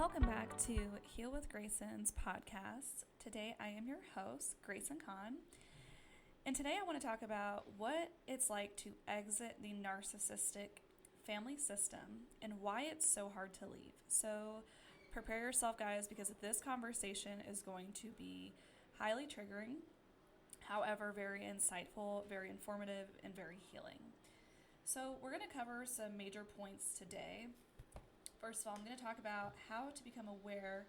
Welcome back to Heal with Grayson's podcast. Today I am your host, Grayson Khan, and today I want to talk about what it's like to exit the narcissistic family system and why it's so hard to leave. So prepare yourself, guys, because this conversation is going to be highly triggering, however, very insightful, very informative, and very healing. So we're going to cover some major points today. First of all, I'm going to talk about how to become aware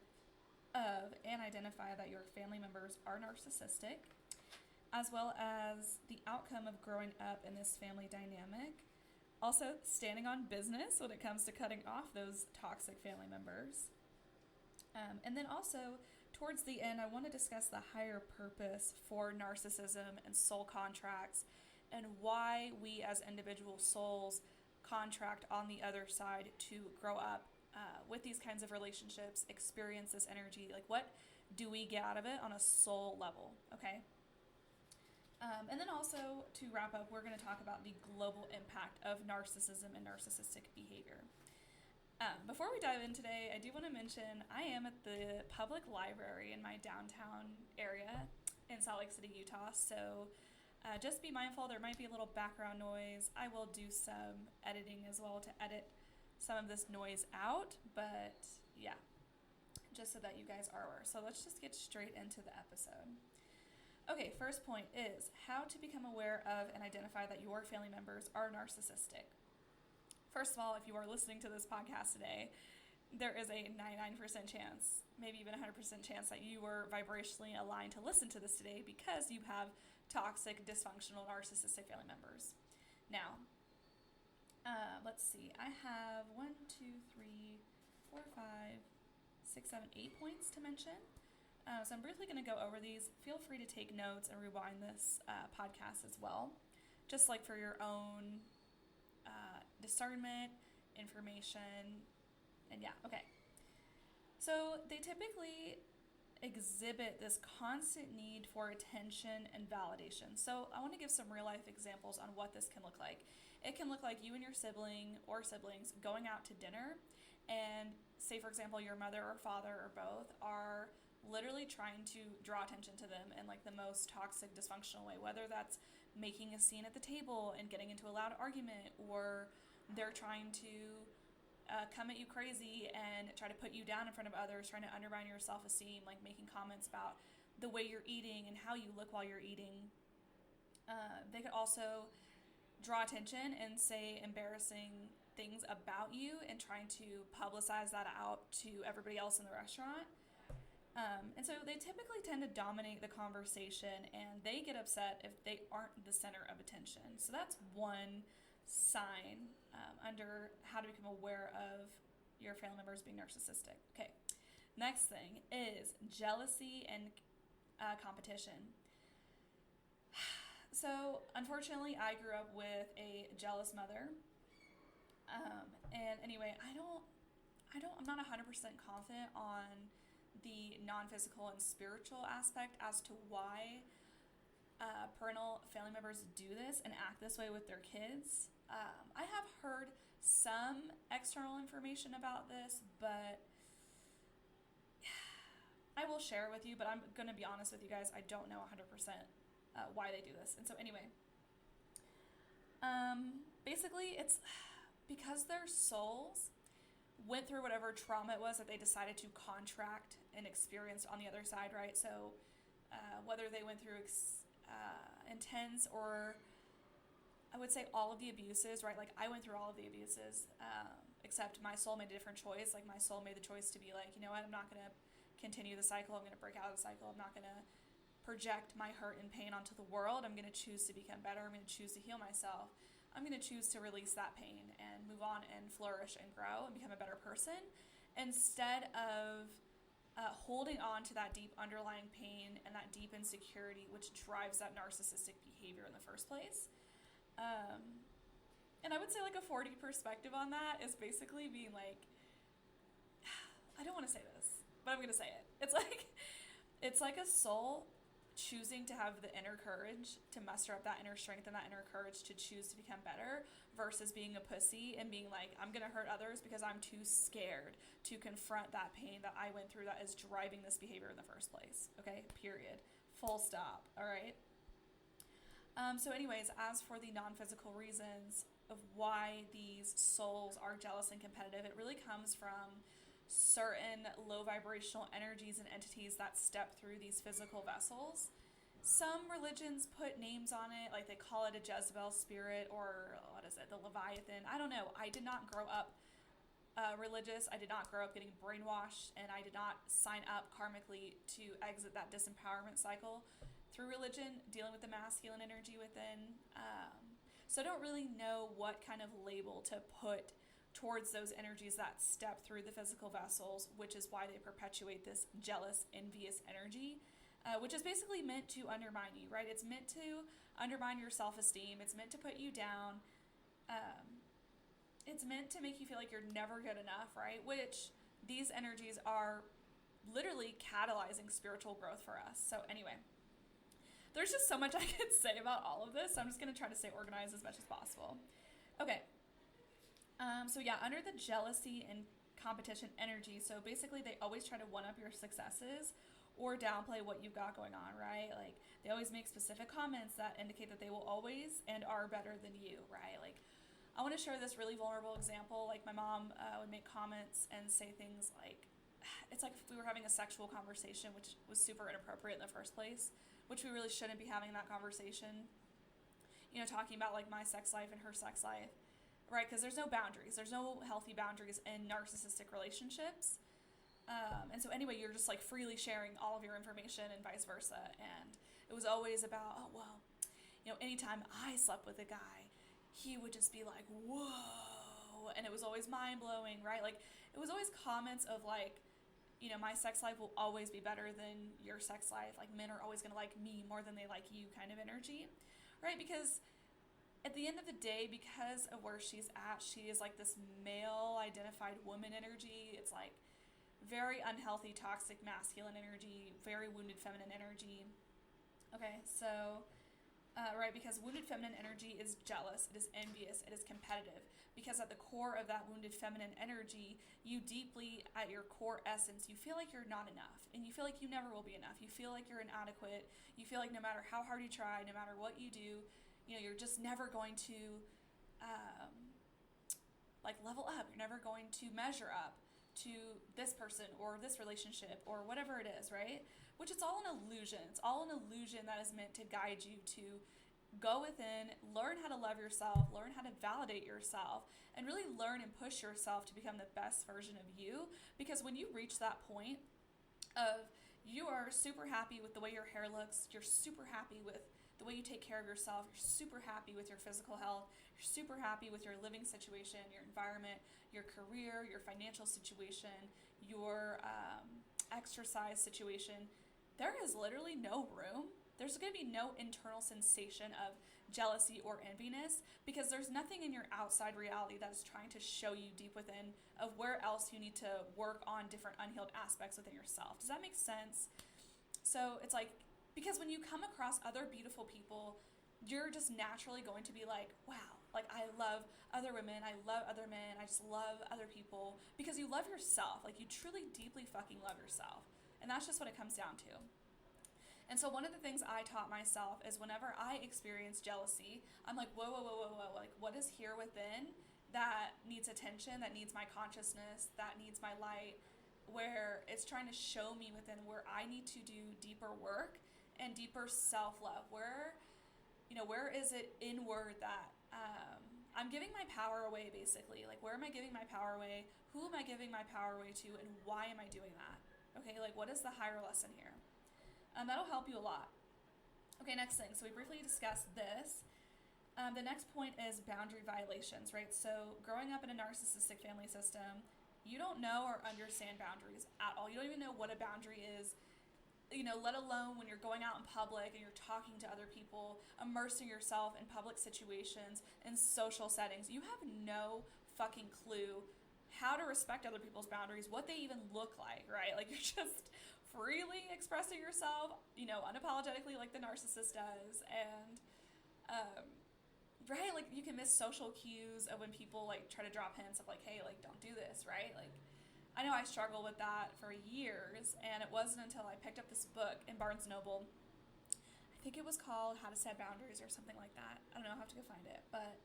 of and identify that your family members are narcissistic, as well as the outcome of growing up in this family dynamic. Also, standing on business when it comes to cutting off those toxic family members. And then also, towards the end, I want to discuss the higher purpose for narcissism and soul contracts and why we as individual souls contract on the other side to grow up with these kinds of relationships, experience this energy. Like, what do we get out of it on a soul level? Okay. And then also, to wrap up, we're going to talk about the global impact of narcissism and narcissistic behavior. Before we dive in today, I do want to mention I am at the public library in my downtown area in Salt Lake City, Utah. So just be mindful, there might be a little background noise. I will do some editing as well to edit some of this noise out, but yeah, just so that you guys are aware. So let's just get straight into the episode. Okay, first point is how to become aware of and identify that your family members are narcissistic. First of all, if you are listening to this podcast today, there is a 99% chance, maybe even 100% chance that you were vibrationally aligned to listen to this today because you have toxic, dysfunctional, narcissistic family members. Now, let's see. I have 1, 2, 3, 4, 5, 6, 7, 8 points to mention. So I'm briefly going to go over these. Feel free to take notes and rewind this podcast as well, just like for your own discernment, information, and yeah, okay. So they typically exhibit this constant need for attention and validation. So I want to give some real life examples on what this can look like. It can look like you and your sibling or siblings going out to dinner, and say, for example, your mother or father or both are literally trying to draw attention to them in like the most toxic, dysfunctional way, whether that's making a scene at the table and getting into a loud argument, or they're trying to come at you crazy and try to put you down in front of others, trying to undermine your self-esteem, like making comments about the way you're eating and how you look while you're eating. They could also draw attention and say embarrassing things about you and trying to publicize that out to everybody else in the restaurant. And so they typically tend to dominate the conversation, and they get upset if they aren't the center of attention. So that's one sign under how to become aware of your family members being narcissistic. Okay, next thing is jealousy and competition. So unfortunately, I grew up with a jealous mother, and anyway, I'm not 100% confident on the non-physical and spiritual aspect as to why parental family members do this and act this way with their kids. I have heard some external information about this, but I will share it with you, but I'm going to be honest with you guys, I don't know 100% why they do this. And so anyway, basically it's because their souls went through whatever trauma it was that they decided to contract and experience on the other side, right? So whether they went through intense, or I would say all of the abuses, right? Like I went through all of the abuses, except my soul made a different choice. Like my soul made the choice to be like, you know what, I'm not going to continue the cycle. I'm going to break out of the cycle. I'm not going to project my hurt and pain onto the world. I'm going to choose to become better. I'm going to choose to heal myself. I'm going to choose to release that pain and move on and flourish and grow and become a better person, instead of holding on to that deep underlying pain and that deep insecurity which drives that narcissistic behavior in the first place. And I would say like a 4D perspective on that is basically being like, I don't want to say this, but I'm going to say it. It's like a soul choosing to have the inner courage to muster up that inner strength and that inner courage to choose to become better versus being a pussy and being like, I'm going to hurt others because I'm too scared to confront that pain that I went through that is driving this behavior in the first place. Okay, period. Full stop. All right. So anyways, as for the non-physical reasons of why these souls are jealous and competitive, it really comes from certain low vibrational energies and entities that step through these physical vessels. Some religions put names on it, like they call it a Jezebel spirit, or what is it, the Leviathan. I don't know. I did not grow up religious. I did not grow up getting brainwashed, and I did not sign up karmically to exit that disempowerment cycle through religion, dealing with the masculine energy within. So I don't really know what kind of label to put towards those energies that step through the physical vessels, which is why they perpetuate this jealous, envious energy, which is basically meant to undermine you, right? It's meant to undermine your self-esteem. It's meant to put you down. It's meant to make you feel like you're never good enough, right? Which these energies are literally catalyzing spiritual growth for us. So anyway, there's just so much I could say about all of this. So I'm just going to try to stay organized as much as possible. Okay. So yeah, under the jealousy and competition energy, so basically they always try to one-up your successes or downplay what you've got going on, right? Like, they always make specific comments that indicate that they will always and are better than you, right? Like, I want to share this really vulnerable example. Like, my mom would make comments and say things like, it's like if we were having a sexual conversation, which was super inappropriate in the first place, which we really shouldn't be having that conversation, you know, talking about like my sex life and her sex life. Right, because there's no boundaries. There's no healthy boundaries in narcissistic relationships. And so anyway, you're just like freely sharing all of your information and vice versa. And it was always about, oh, well, you know, anytime I slept with a guy, he would just be like, whoa. And it was always mind-blowing, right? Like, it was always comments of like, you know, my sex life will always be better than your sex life. Like, men are always going to like me more than they like you kind of energy, right? Because at the end of the day, because of where she's at, she is like this male-identified woman energy. It's like very unhealthy, toxic, masculine energy, very wounded feminine energy. Okay, so, right, because wounded feminine energy is jealous, it is envious, it is competitive. Because at the core of that wounded feminine energy, you deeply, at your core essence, you feel like you're not enough. And you feel like you never will be enough. You feel like you're inadequate. You feel like no matter how hard you try, no matter what you do, you know, you're just never going to, like, level up. You're never going to measure up to this person or this relationship or whatever it is, right? Which it's all an illusion. It's all an illusion that is meant to guide you to go within, learn how to love yourself, learn how to validate yourself, and really learn and push yourself to become the best version of you. Because when you reach that point of you are super happy with the way your hair looks, you're super happy with the way you take care of yourself, you're super happy with your physical health, you're super happy with your living situation, your environment, your career, your financial situation, your exercise situation, there is literally no room. There's going to be no internal sensation of jealousy or enviness because there's nothing in your outside reality that is trying to show you deep within of where else you need to work on different unhealed aspects within yourself. Does that make sense? So it's like, because when you come across other beautiful people, you're just naturally going to be like, wow, like I love other women, I love other men, I just love other people because you love yourself. Like you truly, deeply fucking love yourself. And that's just what it comes down to. And so one of the things I taught myself is whenever I experience jealousy, I'm like, whoa, like what is here within that needs attention, that needs my consciousness, that needs my light, where it's trying to show me within where I need to do deeper work and deeper self-love. Where, you know, where is it inward that I'm giving my power away, basically? Like, where am I giving my power away? Who am I giving my power away to? And why am I doing that? Okay, like, what is the higher lesson here? That'll help you a lot. Okay, next thing. So we briefly discussed this. The next point is boundary violations, right? So growing up in a narcissistic family system, you don't know or understand boundaries at all. You don't even know what a boundary is, you know, let alone when you're going out in public and you're talking to other people, immersing yourself in public situations, in social settings. You have no fucking clue how to respect other people's boundaries, what they even look like, right? Like, you're just freely expressing yourself, unapologetically like the narcissist does. And, right, like you can miss social cues of when people like try to drop hints of like, hey, like don't do this, right? Like I know I struggled with that for years, and it wasn't until I picked up this book in Barnes & Noble. I think it was called How to Set Boundaries or something like that. I don't know, I'll have to go find it. But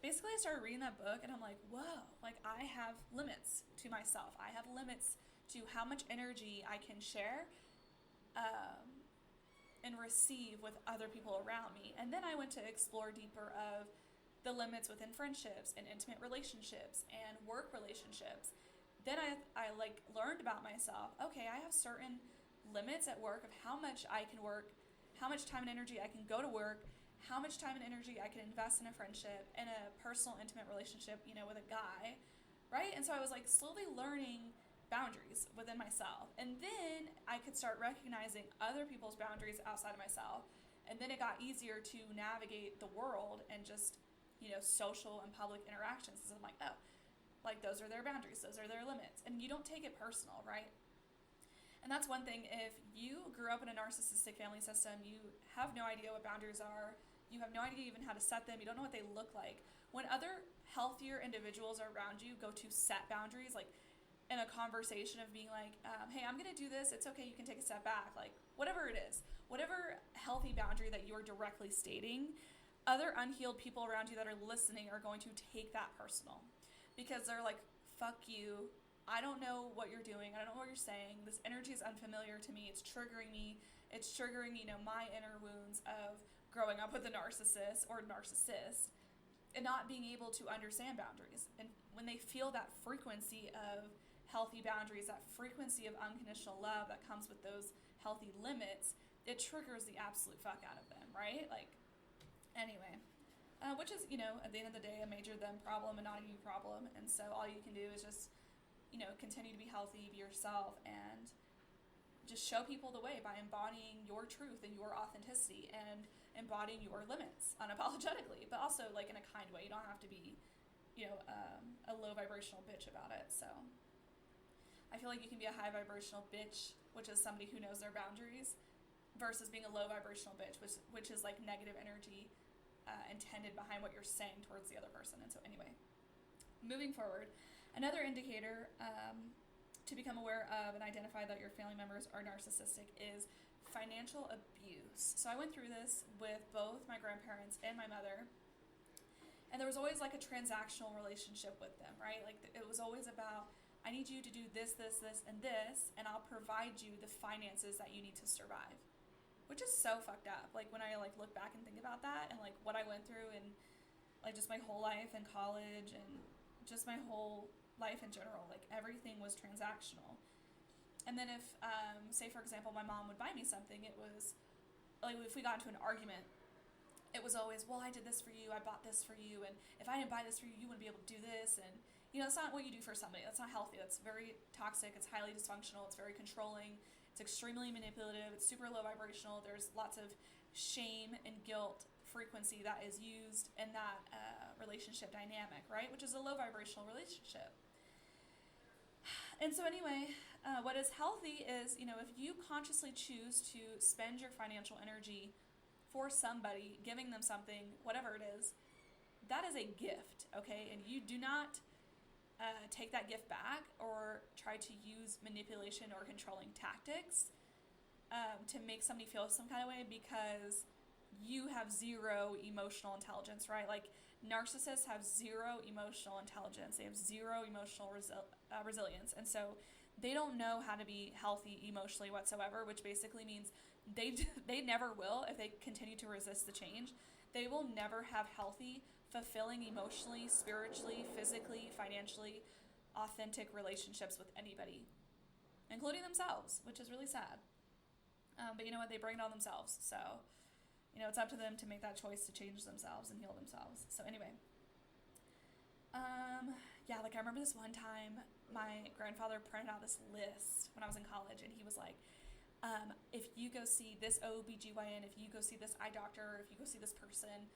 basically I started reading that book and I'm like, whoa, like I have limits to myself. I have limits to how much energy I can share and receive with other people around me. And then I went to explore deeper of the limits within friendships and intimate relationships and work relationships. Then I like learned about myself. Okay, I have certain limits at work of how much I can work, how much time and energy I can go to work, how much time and energy I can invest in a friendship, in a personal, intimate relationship, with a guy, right? And so I was like slowly learning boundaries within myself. And then I could start recognizing other people's boundaries outside of myself. And then it got easier to navigate the world and just, social and public interactions. So I'm like, oh, like those are their boundaries, those are their limits. And you don't take it personal, right? And that's one thing. If you grew up in a narcissistic family system, you have no idea what boundaries are. You have no idea even how to set them. You don't know what they look like. When other healthier individuals around you go to set boundaries, like in a conversation of being like, hey, I'm going to do this. It's okay. You can take a step back. Like whatever it is, whatever healthy boundary that you're directly stating, other unhealed people around you that are listening are going to take that personal because they're like, fuck you. I don't know what you're doing. I don't know what you're saying. This energy is unfamiliar to me. It's triggering me. It's triggering, my inner wounds of growing up with a narcissist or narcissist and not being able to understand boundaries. And when they feel that frequency of healthy boundaries, that frequency of unconditional love that comes with those healthy limits, it triggers the absolute fuck out of them, right? Like, anyway, which is, at the end of the day, a major them problem and not a you problem. And so all you can do is just, continue to be healthy, be yourself, and just show people the way by embodying your truth and your authenticity and embodying your limits unapologetically, but also like in a kind way. You don't have to be, a low vibrational bitch about it. So I feel like you can be a high vibrational bitch, which is somebody who knows their boundaries, versus being a low vibrational bitch, which is like negative energy intended behind what you're saying towards the other person. And so anyway, moving forward, another indicator to become aware of and identify that your family members are narcissistic is financial abuse. So I went through this with both my grandparents and my mother, and there was always like a transactional relationship with them, right? Like it was always about, I need you to do this, this, this, and this, and I'll provide you the finances that you need to survive, which is so fucked up. Like when I like look back and think about that and like what I went through and like just my whole life in college and just my whole life in general, like everything was transactional. And then if, say for example, my mom would buy me something, it was like if we got into an argument, it was always, well, I did this for you, I bought this for you, and if I didn't buy this for you, you wouldn't be able to do this. And that's not what you do for somebody. That's not healthy. That's very toxic. It's highly dysfunctional. It's very controlling. It's extremely manipulative. It's super low vibrational. There's lots of shame and guilt frequency that is used in that relationship dynamic, right? Which is a low vibrational relationship. And so anyway, what is healthy is, if you consciously choose to spend your financial energy for somebody, giving them something, whatever it is, that is a gift, okay? And you do not take that gift back or try to use manipulation or controlling tactics to make somebody feel some kind of way because you have zero emotional intelligence, right? Like narcissists have zero emotional intelligence. They have zero emotional resilience. And so they don't know how to be healthy emotionally whatsoever, which basically means they never will if they continue to resist the change. They will never have healthy, fulfilling emotionally, spiritually, physically, financially, authentic relationships with anybody, including themselves, which is really sad. But you know what? They bring it on themselves. So, it's up to them to make that choice to change themselves and heal themselves. So anyway, yeah, like I remember this one time, my grandfather printed out this list when I was in college, and he was like, if you go see this OBGYN, if you go see this eye doctor, if you go see this person,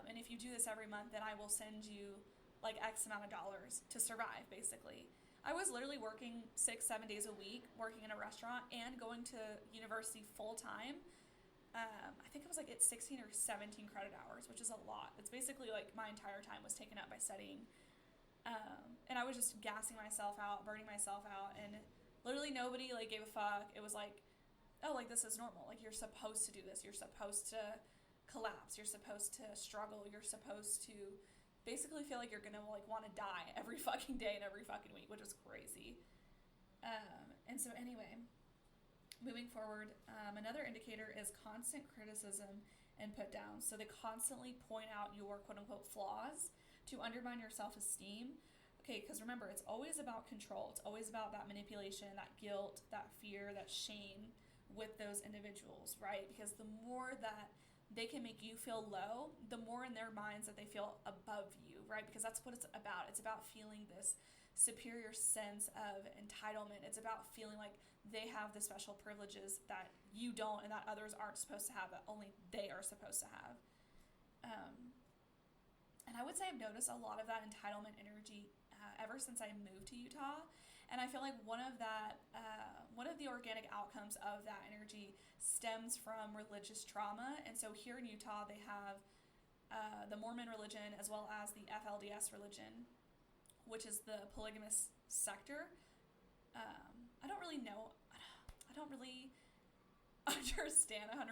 and if you do this every month, then I will send you like X amount of dollars to survive, basically. I was literally working 6-7 days a week, working in a restaurant and going to university full time. I think it was like at 16 or 17 credit hours, which is a lot. It's basically like my entire time was taken up by studying. And I was just gassing myself out, burning myself out, and literally nobody like gave a fuck. It was like, oh, like this is normal. Like you're supposed to do this. You're supposed to collapse. You're supposed to struggle. You're supposed to basically feel like you're gonna like want to die every fucking day and every fucking week, which is crazy. And so anyway, moving forward, another indicator is constant criticism and put down. So they constantly point out your quote unquote flaws to undermine your self-esteem. Okay, because remember, it's always about control. It's always about that manipulation, that guilt, that fear, that shame with those individuals, right? Because the more that they can make you feel low, the more in their minds that they feel above you, right? Because that's what it's about. It's about feeling this superior sense of entitlement. It's about feeling like they have the special privileges that you don't and that others aren't supposed to have, that only they are supposed to have. And I would say I've noticed a lot of that entitlement energy ever since I moved to Utah. And I feel like one of the organic outcomes of that energy stems from religious trauma. And so here in Utah, they have the Mormon religion as well as the FLDS religion, which is the polygamous sector. I don't really know. I don't really understand 100%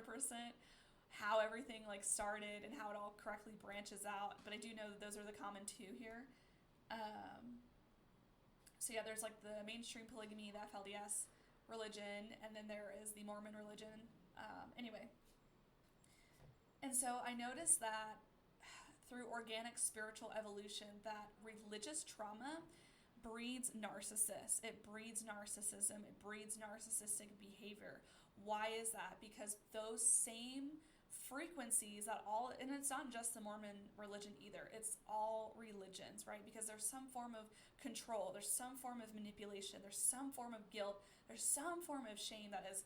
how everything like started and how it all correctly branches out, but I do know that those are the common two here. So yeah, there's like the mainstream polygamy, the FLDS religion, and then there is the Mormon religion. Anyway, and so I noticed that through organic spiritual evolution, that religious trauma breeds narcissists. It breeds narcissism. It breeds narcissistic behavior. Why is that? Because those same frequencies that all, and it's not just the Mormon religion either, it's all religions, right? Because there's some form of control, there's some form of manipulation, there's some form of guilt, there's some form of shame that is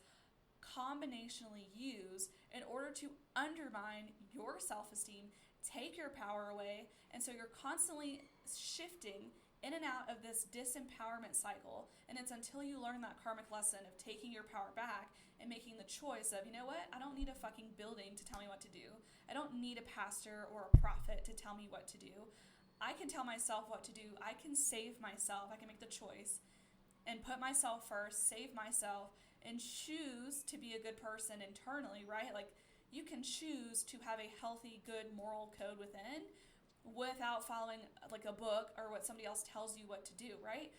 combinationally used in order to undermine your self-esteem, take your power away, and so you're constantly shifting in and out of this disempowerment cycle. And it's until you learn that karmic lesson of taking your power back and making the choice of, you know what, I don't need a fucking building to tell me what to do. I don't need a pastor or a prophet to tell me what to do. I can tell myself what to do. I can save myself. I can make the choice and put myself first, save myself, and choose to be a good person internally, right? Like, you can choose to have a healthy, good moral code within without following like a book or what somebody else tells you what to do, right?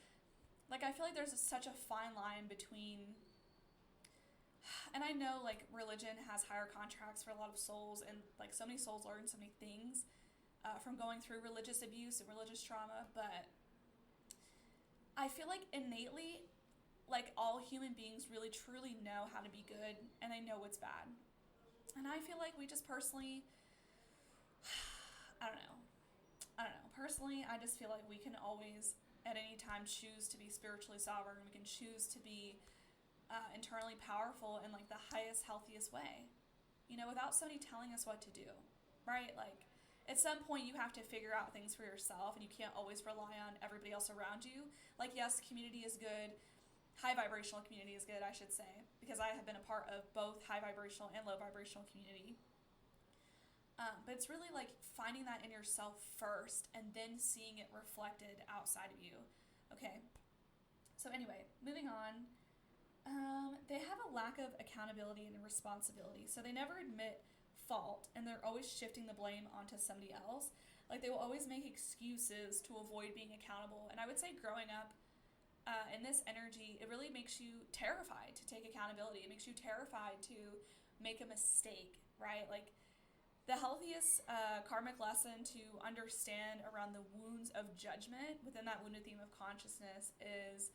Like, I feel like there's such a fine line between, and I know like religion has higher contracts for a lot of souls, and like so many souls learn so many things from going through religious abuse and religious trauma, but I feel like innately, like all human beings really truly know how to be good and they know what's bad. And I feel like we just personally, I don't know. Personally, I just feel like we can always, at any time, choose to be spiritually sovereign. We can choose to be internally powerful in like the highest, healthiest way, you know, without somebody telling us what to do, right? Like, at some point, you have to figure out things for yourself, and you can't always rely on everybody else around you. Like, yes, community is good. High vibrational community is good, I should say, because I have been a part of both high vibrational and low vibrational community. But it's really like finding that in yourself first and then seeing it reflected outside of you. Okay. So anyway, moving on. They have a lack of accountability and responsibility. So they never admit fault, and they're always shifting the blame onto somebody else. Like, they will always make excuses to avoid being accountable. And I would say growing up in this energy, it really makes you terrified to take accountability. It makes you terrified to make a mistake, right? Like, the healthiest karmic lesson to understand around the wounds of judgment within that wounded theme of consciousness is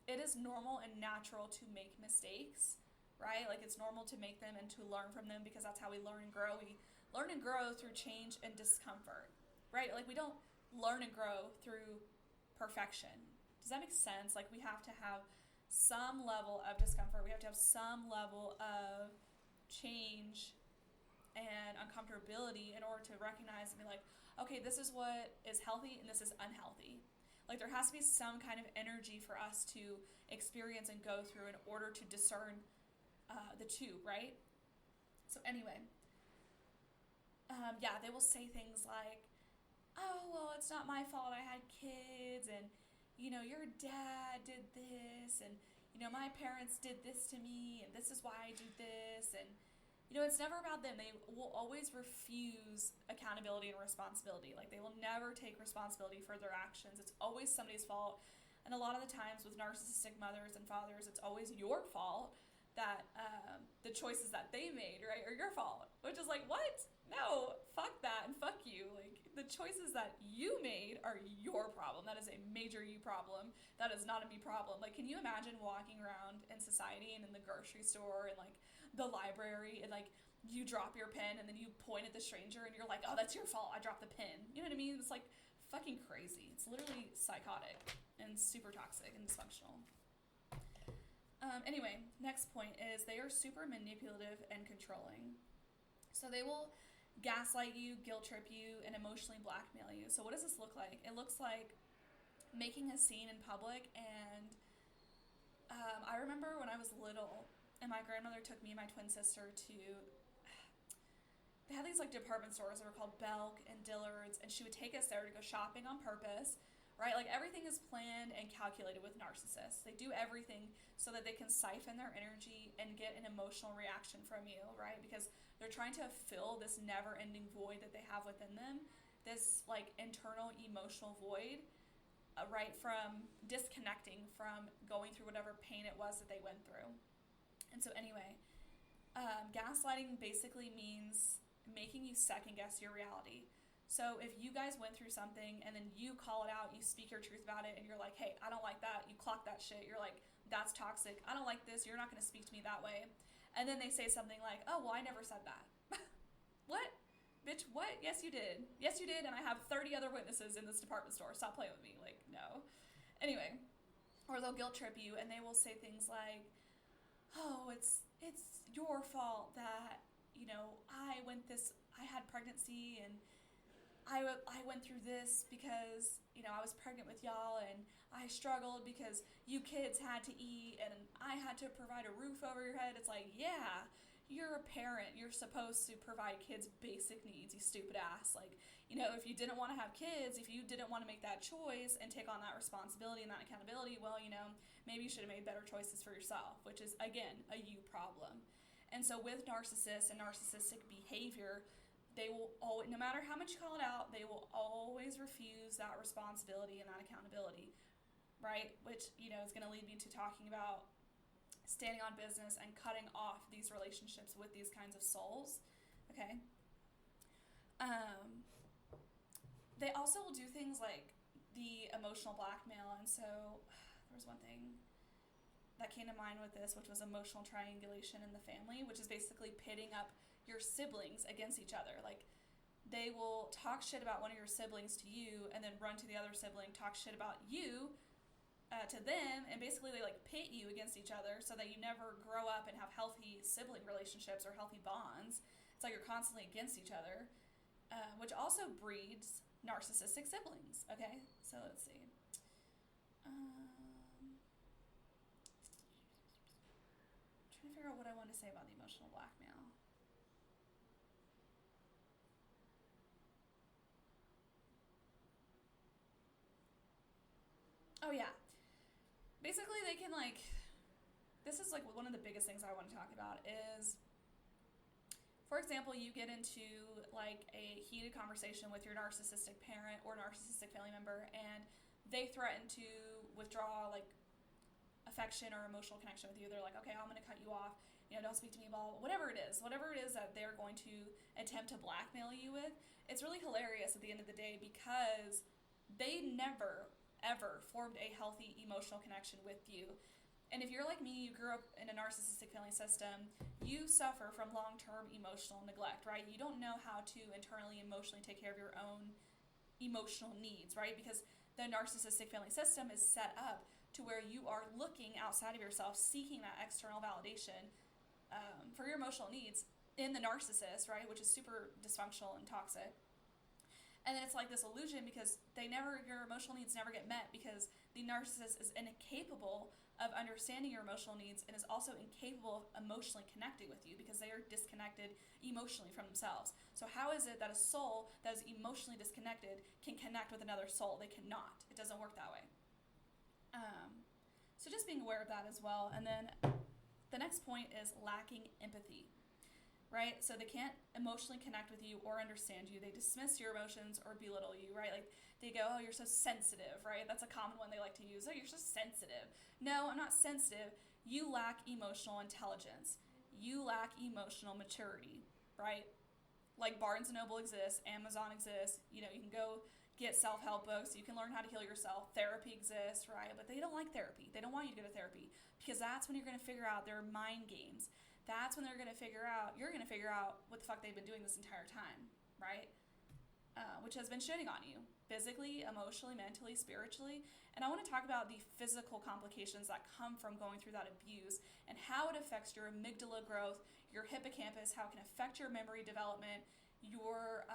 it is normal and natural to make mistakes, right? Like, it's normal to make them and to learn from them, because that's how we learn and grow. We learn and grow through change and discomfort, right? Like, we don't learn and grow through perfection. Does that make sense? Like, we have to have some level of discomfort. We have to have some level of change and uncomfortability in order to recognize and be like, okay, this is what is healthy and this is unhealthy. Like there has to be some kind of energy for us to experience and go through in order to discern the two, right? So anyway, yeah, they will say things like, oh, well, it's not my fault I had kids, and, your dad did this, and, my parents did this to me, and this is why I do this, and, it's never about them. They will always refuse accountability and responsibility. Like, they will never take responsibility for their actions. It's always somebody's fault, and a lot of the times with narcissistic mothers and fathers, it's always your fault that the choices that they made, right, are your fault, which is like, what? No, fuck that and fuck you. Like, the choices that you made are your problem. That is a major you problem. That is not a me problem. Like, can you imagine walking around in society and in the grocery store and, like, the library and, like, you drop your pen and then you point at the stranger and you're like, oh, that's your fault. I dropped the pen. You know what I mean? It's, like, fucking crazy. It's literally psychotic and super toxic and dysfunctional. Anyway, next point is they are super manipulative and controlling. So they will gaslight you, guilt trip you, and emotionally blackmail you. So what does this look like? It looks like making a scene in public. And I remember when I was little and my grandmother took me and my twin sister to, they had these like department stores that were called Belk and Dillard's, and she would take us there to go shopping on purpose. Right? Like everything is planned and calculated with narcissists. They do everything so that they can siphon their energy and get an emotional reaction from you, right? Because they're trying to fill this never-ending void that they have within them, this like internal emotional void, right? From disconnecting from going through whatever pain it was that they went through. And so anyway, gaslighting basically means making you second guess your reality. So if you guys went through something and then you call it out, you speak your truth about it, and you're like, hey, I don't like that, you clock that shit, you're like, that's toxic, I don't like this, you're not going to speak to me that way. And then they say something like, oh, well, I never said that. What? Bitch, what? Yes, you did. Yes, you did, and I have 30 other witnesses in this department store. Stop playing with me. Like, no. Anyway, or they'll guilt trip you, and they will say things like, oh, it's your fault that, I had pregnancy, and I went through this because, I was pregnant with y'all, and I struggled because you kids had to eat, and I had to provide a roof over your head. It's like, yeah, you're a parent. You're supposed to provide kids' basic needs, you stupid ass. Like, if you didn't want to have kids, if you didn't want to make that choice and take on that responsibility and that accountability, well, maybe you should have made better choices for yourself, which is, again, a you problem. And so with narcissists and narcissistic behavior, they will always, no matter how much you call it out, they will always refuse that responsibility and that accountability, right? Which, is going to lead me to talking about standing on business and cutting off these relationships with these kinds of souls, okay? They also will do things like the emotional blackmail, and so there was one thing that came to mind with this, which was emotional triangulation in the family, which is basically pitting up your siblings against each other. Like, they will talk shit about one of your siblings to you and then run to the other sibling, talk shit about you to them, and basically they like pit you against each other so that you never grow up and have healthy sibling relationships or healthy bonds. It's like you're constantly against each other, which also breeds narcissistic siblings. Okay, so let's see. Trying to figure out what I want to say about the emotional blackmail. Oh yeah. Basically they can like, this is like one of the biggest things I want to talk about is, for example, you get into like a heated conversation with your narcissistic parent or narcissistic family member, and they threaten to withdraw like affection or emotional connection with you. They're like, okay, I'm going to cut you off, don't speak to me, blah, blah, whatever it is that they're going to attempt to blackmail you with. It's really hilarious at the end of the day because they never ever formed a healthy emotional connection with you. And if you're like me, you grew up in a narcissistic family system, you suffer from long-term emotional neglect, right? You don't know how to internally emotionally take care of your own emotional needs, right? Because the narcissistic family system is set up to where you are looking outside of yourself, seeking that external validation for your emotional needs in the narcissist, right? Which is super dysfunctional and toxic. And then it's like this illusion because your emotional needs never get met because the narcissist is incapable of understanding your emotional needs and is also incapable of emotionally connecting with you because they are disconnected emotionally from themselves. So how is it that a soul that is emotionally disconnected can connect with another soul? They cannot. It doesn't work that way. So just being aware of that as well. And then the next point is lacking empathy. Right? So they can't emotionally connect with you or understand you. They dismiss your emotions or belittle you, right? Like they go, oh, you're so sensitive, right? That's a common one they like to use. Oh, you're so sensitive. No, I'm not sensitive. You lack emotional intelligence. You lack emotional maturity, right? Like Barnes & Noble exists, Amazon exists. You can go get self-help books. You can learn how to heal yourself. Therapy exists, right? But they don't like therapy. They don't want you to go to therapy because that's when you're going to figure out their mind games. That's when you're going to figure out what the fuck they've been doing this entire time, right? Which has been shitting on you physically, emotionally, mentally, spiritually. And I want to talk about the physical complications that come from going through that abuse and how it affects your amygdala growth, your hippocampus, how it can affect your memory development, your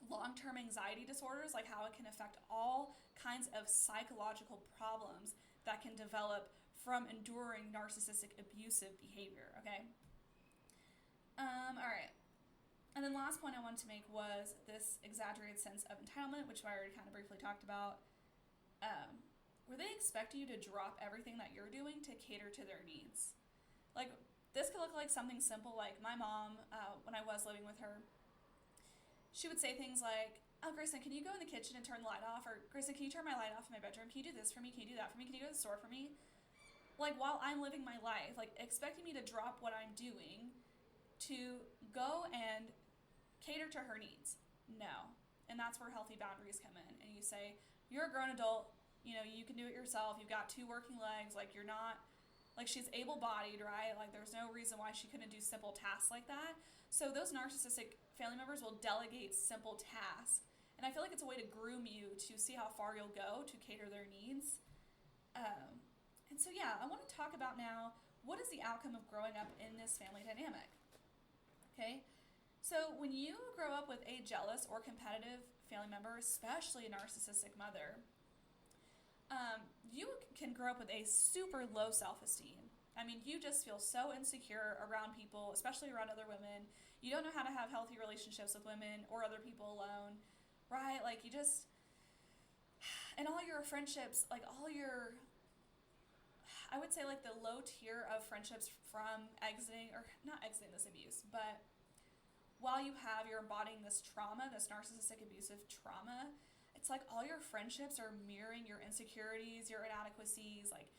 long-term anxiety disorders, like how it can affect all kinds of psychological problems that can develop from enduring narcissistic abusive behavior, okay? All right. And then last point I wanted to make was this exaggerated sense of entitlement, which I already kind of briefly talked about, where they expect you to drop everything that you're doing to cater to their needs. Like, this could look like something simple, like my mom, when I was living with her, she would say things like, oh, Grayson, can you go in the kitchen and turn the light off? Or, Grayson, can you turn my light off in my bedroom? Can you do this for me? Can you do that for me? Can you go to the store for me? Like, while I'm living my life, like, expecting me to drop what I'm doing to go and cater to her needs. No. And that's where healthy boundaries come in. And you say, you're a grown adult, you can do it yourself, you've got 2 working legs, like, you're not, like, she's able-bodied, right? Like, there's no reason why she couldn't do simple tasks like that. So those narcissistic family members will delegate simple tasks. And I feel like it's a way to groom you to see how far you'll go to cater their needs. And so, yeah, I want to talk about now, what is the outcome of growing up in this family dynamic? Okay? So when you grow up with a jealous or competitive family member, especially a narcissistic mother, you can grow up with a super low self-esteem. I mean, you just feel so insecure around people, especially around other women. You don't know how to have healthy relationships with women or other people alone, right? Like, you just, and all your friendships, like I would say like the low tier of friendships from not exiting this abuse, but while you're embodying this trauma, this narcissistic abusive trauma, it's like all your friendships are mirroring your insecurities, your inadequacies, like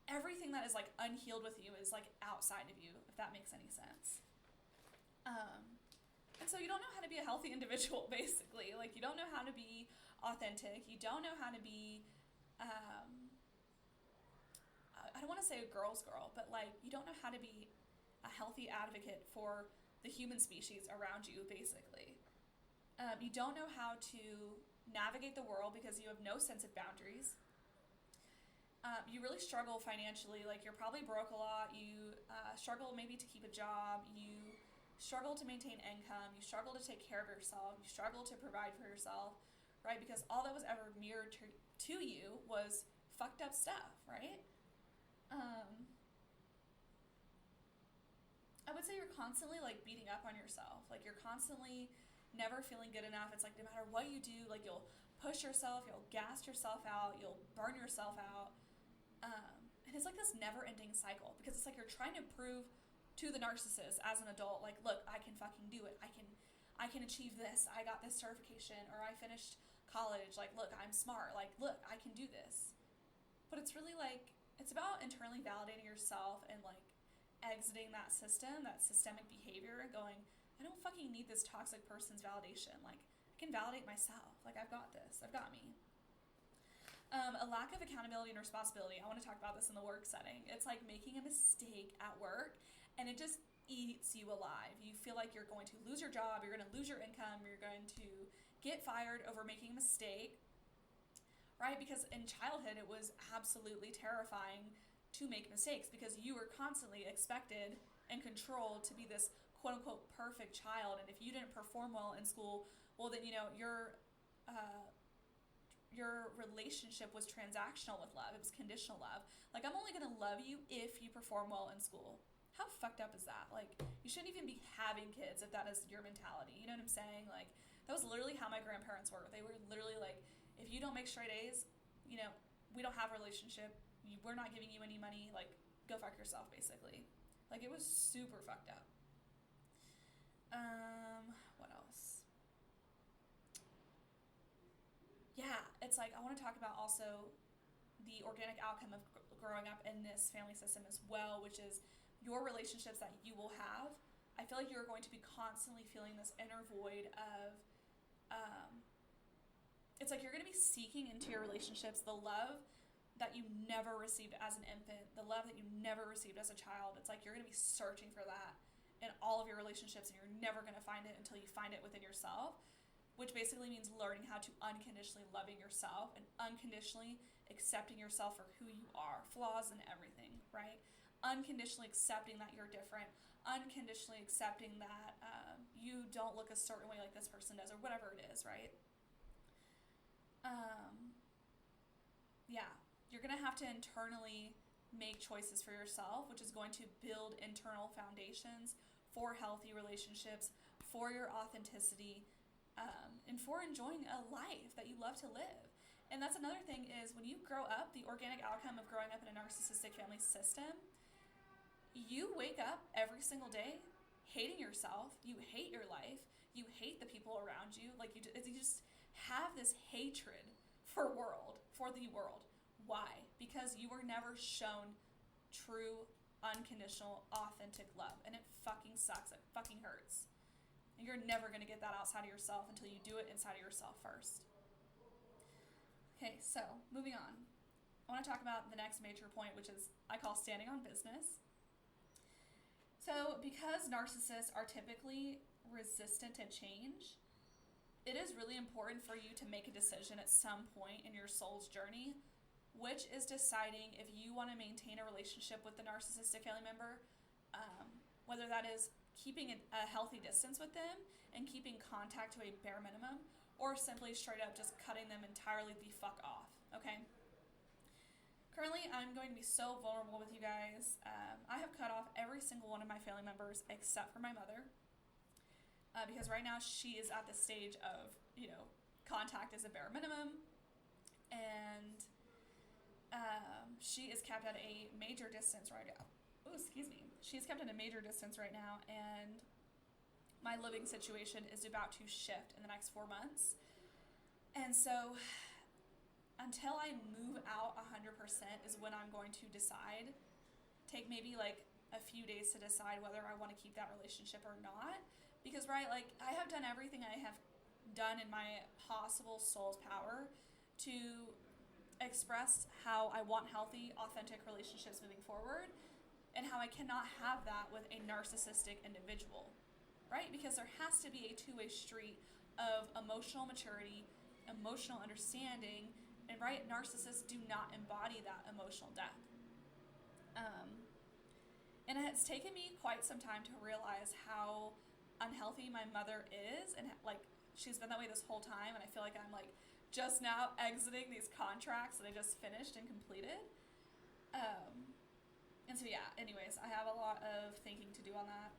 everything that is like unhealed with you is like outside of you, if that makes any sense. And so you don't know how to be a healthy individual, basically. Like, you don't know how to be authentic. You don't know how to be, I don't want to say a girl's girl, but like, you don't know how to be a healthy advocate for the human species around you, basically. You don't know how to navigate the world because you have no sense of boundaries. You really struggle financially. Like, you're probably broke a lot. You struggle maybe to keep a job. You struggle to maintain income. You struggle to take care of yourself. You struggle to provide for yourself, right? Because all that was ever mirrored to you was fucked up stuff, right? I would say you're constantly like beating up on yourself. Like, you're constantly never feeling good enough. It's like no matter what you do, like, you'll push yourself, you'll gas yourself out, you'll burn yourself out. And it's like this never-ending cycle because it's like you're trying to prove to the narcissist as an adult, like, look, I can fucking do it. I can achieve this. I got this certification, or I finished college. Like, look, I'm smart. Like, look, I can do this. But it's really like, it's about internally validating yourself and like exiting that system, that systemic behavior, and going, I don't fucking need this toxic person's validation. Like, I can validate myself. Like, I've got this. I've got me. A lack of accountability and responsibility. I want to talk about this in the work setting. It's like making a mistake at work, and it just eats you alive. You feel like you're going to lose your job, you're going to lose your income, you're going to get fired over making a mistake, right? Because in childhood, it was absolutely terrifying to make mistakes because you were constantly expected and controlled to be this quote-unquote perfect child, and if you didn't perform well in school, well, then, your relationship was transactional with love. It was conditional love. Like, I'm only going to love you if you perform well in school. How fucked up is that? Like, you shouldn't even be having kids if that is your mentality. You know what I'm saying? Like, that was literally how my grandparents were. They were literally like, if you don't make straight A's, we don't have a relationship. We're not giving you any money. Like, go fuck yourself, basically. Like, it was super fucked up. What else? Yeah, it's like, I want to talk about also the organic outcome of growing up in this family system as well, which is your relationships that you will have. I feel like you're going to be constantly feeling this inner void of, it's like you're going to be seeking into your relationships the love that you never received as an infant, the love that you never received as a child. It's like you're going to be searching for that in all of your relationships, and you're never going to find it until you find it within yourself, which basically means learning how to unconditionally loving yourself and unconditionally accepting yourself for who you are, flaws and everything, right? Unconditionally accepting that you're different, unconditionally accepting that you don't look a certain way like this person does, or whatever it is, right? You're going to have to internally make choices for yourself, which is going to build internal foundations for healthy relationships, for your authenticity, and for enjoying a life that you love to live. And that's another thing is when you grow up, the organic outcome of growing up in a narcissistic family system, you wake up every single day hating yourself, you hate your life, you hate the people around you, like you just have this hatred for the world. Why? Because you were never shown true, unconditional, authentic love, and it fucking sucks, it fucking hurts. And you're never going to get that outside of yourself until you do it inside of yourself first. Okay, so moving on. I want to talk about the next major point, which is I call standing on business. So because narcissists are typically resistant to change, it is really important for you to make a decision at some point in your soul's journey, which is deciding if you want to maintain a relationship with the narcissistic family member, whether that is keeping a healthy distance with them and keeping contact to a bare minimum, or simply straight up just cutting them entirely the fuck off, okay? Currently, I'm going to be so vulnerable with you guys. I have cut off every single one of my family members except for my mother, because right now she is at the stage of, contact is a bare minimum, and she is kept at a major distance right now. Oh, excuse me. She is kept at a major distance right now, and my living situation is about to shift in the next 4 months. And so until I move out 100% is when I'm going to decide, take maybe like a few days to decide whether I want to keep that relationship or not. Because, right, like I have done everything I have done in my possible soul's power to express how I want healthy, authentic relationships moving forward, and how I cannot have that with a narcissistic individual, right? Because there has to be a two-way street of emotional maturity, emotional understanding, and right, narcissists do not embody that emotional depth. And it has taken me quite some time to realize how unhealthy my mother is, and like she's been that way this whole time, and I feel like I'm like just now exiting these contracts that I just finished and completed. And so yeah, anyways, I have a lot of thinking to do on that.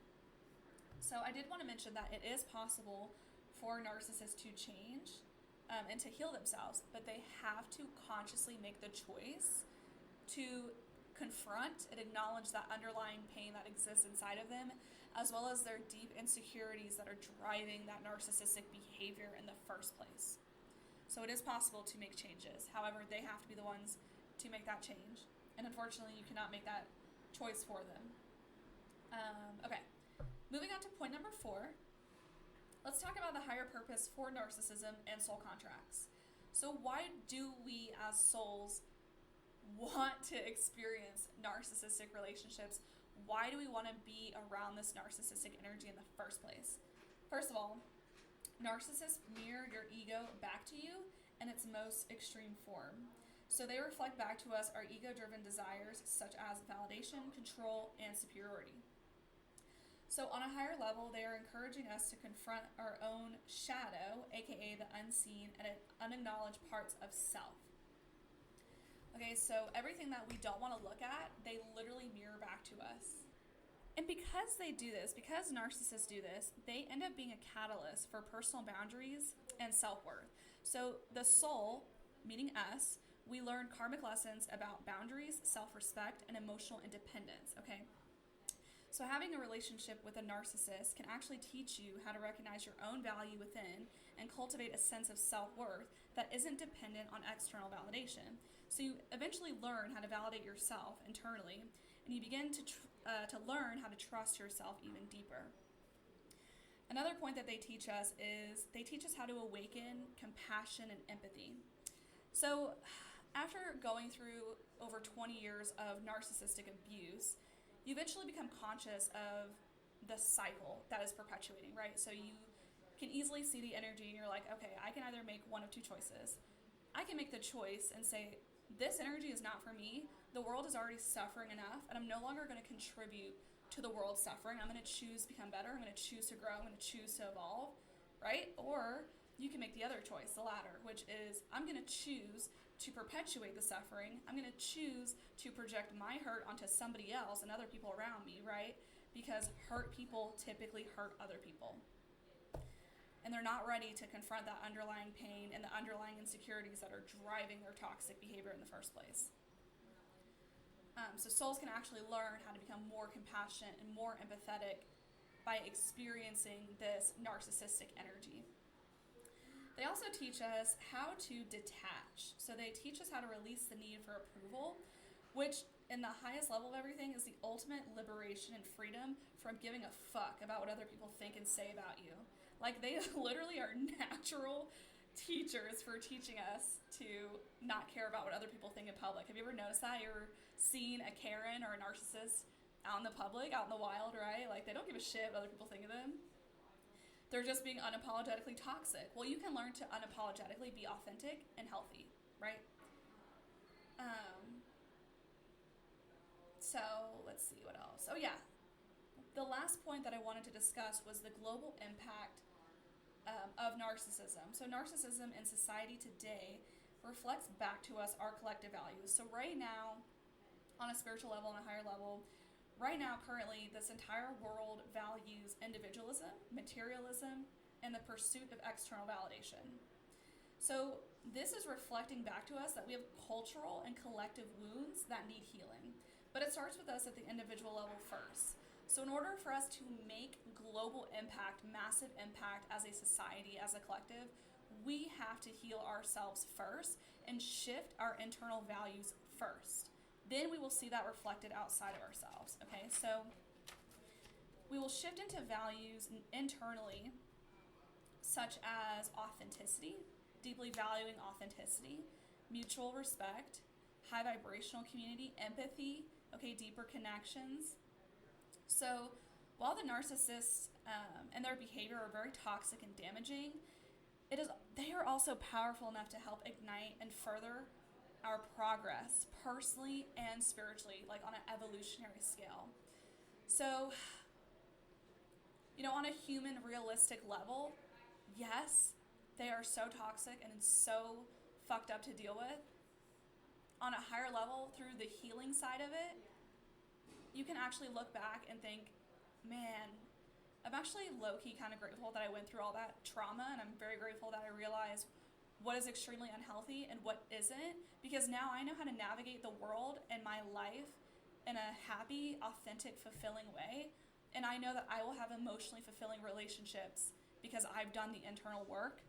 So I did want to mention that it is possible for narcissists to change and to heal themselves, but they have to consciously make the choice to confront and acknowledge that underlying pain that exists inside of them, as well as their deep insecurities that are driving that narcissistic behavior in the first place. So it is possible to make changes. However, they have to be the ones to make that change. And unfortunately, you cannot make that choice for them. Okay, moving on to point number 4. Let's talk about the higher purpose for narcissism and soul contracts. So why do we as souls want to experience narcissistic relationships? Why do we want to be around this narcissistic energy in the first place? First of all, narcissists mirror your ego back to you in its most extreme form. So they reflect back to us our ego-driven desires such as validation, control, and superiority. So, on a higher level, they are encouraging us to confront our own shadow, aka the unseen and unacknowledged parts of self. Okay, so everything that we don't want to look at, they literally mirror back to us. And because they do this, because narcissists do this, they end up being a catalyst for personal boundaries and self-worth. So the soul, meaning us, we learn karmic lessons about boundaries, self-respect, and emotional independence, okay? So having a relationship with a narcissist can actually teach you how to recognize your own value within and cultivate a sense of self-worth that isn't dependent on external validation. So you eventually learn how to validate yourself internally, and you begin to learn how to trust yourself even deeper. Another point that they teach us is they teach us how to awaken compassion and empathy. So after going through over 20 years of narcissistic abuse, you eventually become conscious of the cycle that is perpetuating, right? So you can easily see the energy and you're like, okay, I can either make one of two choices. I can make the choice and say, this energy is not for me. The world is already suffering enough, and I'm no longer going to contribute to the world's suffering. I'm going to choose to become better. I'm going to choose to grow. I'm going to choose to evolve, right? Or you can make the other choice, the latter, which is I'm going to choose to perpetuate the suffering. I'm going to choose to project my hurt onto somebody else and other people around me, right? Because hurt people typically hurt other people. And they're not ready to confront that underlying pain and the underlying insecurities that are driving their toxic behavior in the first place. So souls can actually learn how to become more compassionate and more empathetic by experiencing this narcissistic energy. They also teach us how to detach. So they teach us how to release the need for approval, which in the highest level of everything is the ultimate liberation and freedom from giving a fuck about what other people think and say about you. Like, they literally are natural teachers for teaching us to not care about what other people think in public. Have you ever noticed that? You ever seen a Karen or a narcissist out in the public, out in the wild, right? Like, they don't give a shit what other people think of them. They're just being unapologetically toxic. Well, you can learn to unapologetically be authentic and healthy, right? So, let's see what else. Oh, yeah. The last point that I wanted to discuss was the global impact of narcissism. So narcissism in society today reflects back to us our collective values. So right now, on a spiritual level, on a higher level, right now, currently, this entire world values individualism, materialism, and the pursuit of external validation. So this is reflecting back to us that we have cultural and collective wounds that need healing. But it starts with us at the individual level first. So in order for us to make global impact, massive impact as a society, as a collective, we have to heal ourselves first and shift our internal values first. Then we will see that reflected outside of ourselves, okay? So we will shift into values internally, such as authenticity, deeply valuing authenticity, mutual respect, high vibrational community, empathy, okay, deeper connections. So while the narcissists and their behavior are very toxic and damaging, they are also powerful enough to help ignite and further our progress personally and spiritually, like on an evolutionary scale. So, on a human realistic level, yes, they are so toxic and so fucked up to deal with. On a higher level, through the healing side of it, you can actually look back and think, man, I'm actually low-key kind of grateful that I went through all that trauma, and I'm very grateful that I realized what is extremely unhealthy and what isn't, because now I know how to navigate the world and my life in a happy, authentic, fulfilling way, and I know that I will have emotionally fulfilling relationships because I've done the internal work,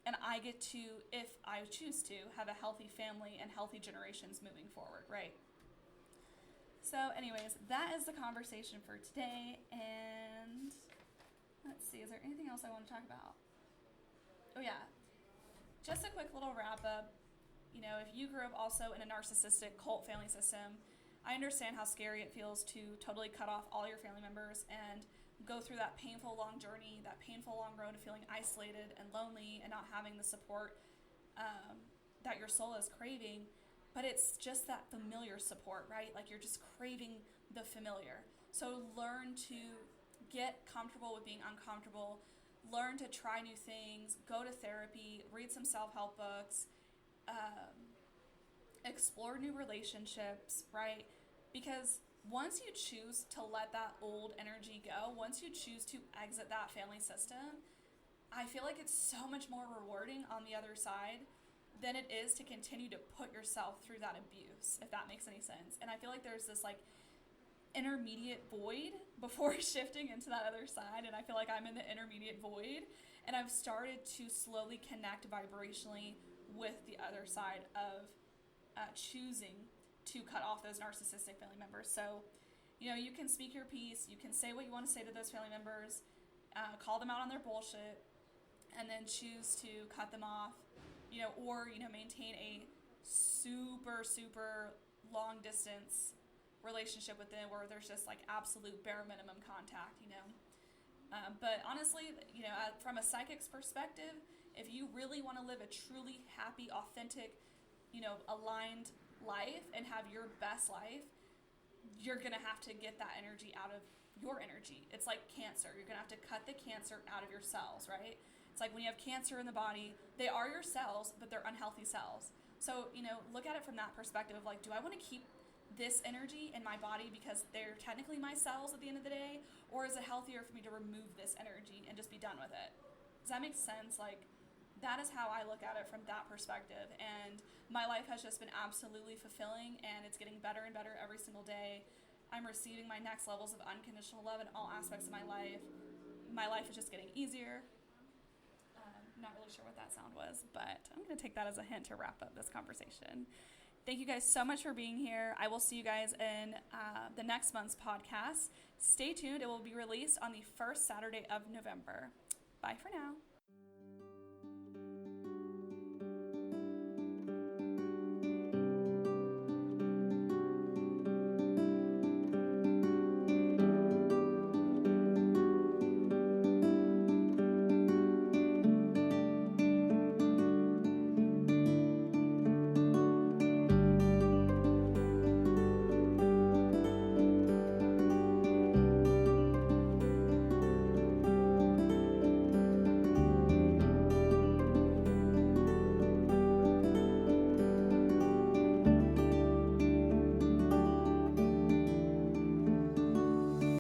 and I get to, if I choose to, have a healthy family and healthy generations moving forward, right? So anyways, that is the conversation for today, and let's see, is there anything else I want to talk about? Oh yeah, just a quick little wrap up. If you grew up also in a narcissistic cult family system, I understand how scary it feels to totally cut off all your family members and go through that painful long journey, that painful long road of feeling isolated and lonely and not having the support that your soul is craving. But it's just that familiar support, right? Like, you're just craving the familiar. So learn to get comfortable with being uncomfortable, learn to try new things, go to therapy, read some self-help books, explore new relationships, right? Because once you choose to let that old energy go, once you choose to exit that family system, I feel like it's so much more rewarding on the other side than it is to continue to put yourself through that abuse, if that makes any sense. And I feel like there's this like intermediate void before shifting into that other side, and I feel like I'm in the intermediate void, and I've started to slowly connect vibrationally with the other side of choosing to cut off those narcissistic family members. So, you can speak your piece, you can say what you want to say to those family members, call them out on their bullshit, and then choose to cut them off, or maintain a super, super long distance relationship with them where there's just like absolute bare minimum contact. But honestly, from a psychic's perspective, if you really want to live a truly happy, authentic, aligned life and have your best life, you're going to have to get that energy out of your energy. It's like cancer. You're going to have to cut the cancer out of your cells, right? It's like when you have cancer in the body, they are your cells, but they're unhealthy cells. So, look at it from that perspective of like, do I want to keep this energy in my body because they're technically my cells at the end of the day? Or is it healthier for me to remove this energy and just be done with it? Does that make sense? Like, that is how I look at it from that perspective. And my life has just been absolutely fulfilling, and it's getting better and better every single day. I'm receiving my next levels of unconditional love in all aspects of my life. My life is just getting easier. Not really sure what that sound was, but I'm going to take that as a hint to wrap up this conversation. Thank you guys so much for being here. I will see you guys in the next month's podcast. Stay tuned. It will be released on the first Saturday of November. Bye for now.